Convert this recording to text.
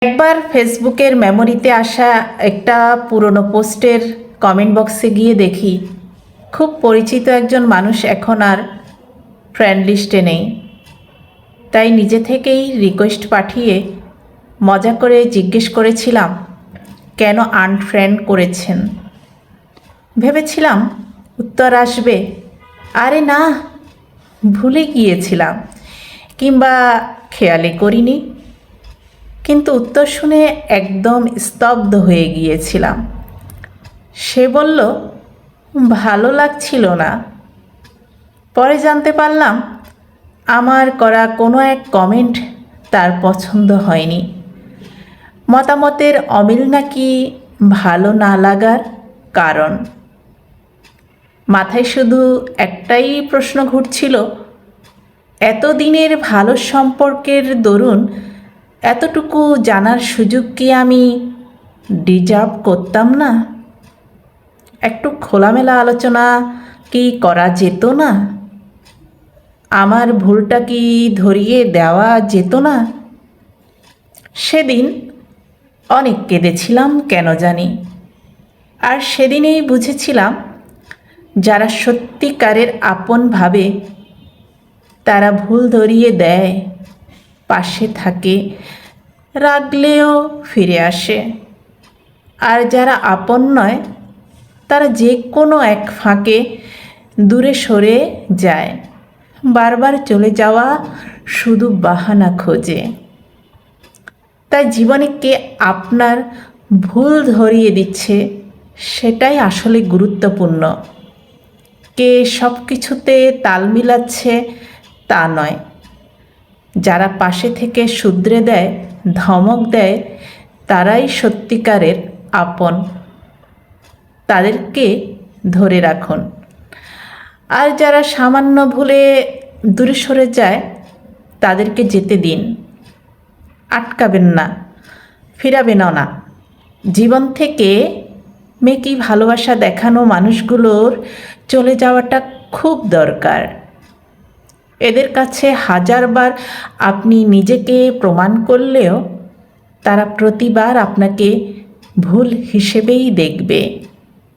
একবার ফেসবুকের মেমোরিতে আসা একটা পুরনো পোস্টের কমেন্ট বক্সে গিয়ে দেখি খুব পরিচিত একজন মানুষ এখন আর ফ্রেন্ড লিস্টে নেই। তাই নিজে থেকেই রিকোয়েস্ট পাঠিয়ে মজা করে জিজ্ঞেস করেছিলাম কেন আনফ্রেন্ড করেছেন। ভেবেছিলাম উত্তর আসবে, আরে না, ভুলে গিয়েছিলাম কিংবা খেয়ালই করিনি। কিন্তু উত্তর শুনে একদম স্তব্ধ হয়ে গিয়েছিলাম। সে বলল ভালো লাগছিল না। পরে জানতে পারলাম আমার করা কোনো এক কমেন্ট তার পছন্দ হয়নি। মতামতের অমিল নাকি ভালো না লাগার কারণ। মাথায় শুধু একটাই প্রশ্ন ঘুরছিল, এতদিনের ভালো সম্পর্কের দরুন এতটুকু জানার সুযোগ কি আমি ডিজার্ভ করতাম না? একটু খোলামেলা আলোচনা কি করা যেত না? আমার ভুলটা কি ধরিয়ে দেওয়া যেত না? সেদিন অনেক কেঁদেছিলাম কেন জানি। আর সেদিনেই বুঝেছিলাম যারা সত্যিকারের আপন ভাবে তারা ভুল ধরিয়ে দেয়, পাশে থাকে, রাগলেও ফিরে আসে। আর যারা আপন নয় তারা যে কোনো এক ফাঁকে দূরে সরে যায়, বারবার চলে যাওয়া শুধু বাহানা খোঁজে। তাই জীবনে কে আপনার ভুল ধরিয়ে দিচ্ছে সেটাই আসলে গুরুত্বপূর্ণ। কে সব কিছুতে তাল মিলাচ্ছে তা নয়। যারা পাশে থেকে শুধরে দেয়, ধমক দেয়, তারাই সত্যিকারের আপন। তাদেরকে ধরে রাখুন। আর যারা সামান্য ভুলে দূরে সরে যায় তাদেরকে যেতে দিন। আটকাবেন না, ফিরাবেনও না। জীবন থেকে মেকি ভালোবাসা দেখানো মানুষগুলোর চলে যাওয়াটা খুব দরকার। এদের কাছে হাজারবার আপনি নিজেকে প্রমাণ করলেও তারা প্রতিবার আপনাকে ভুল হিসেবেই দেখবে।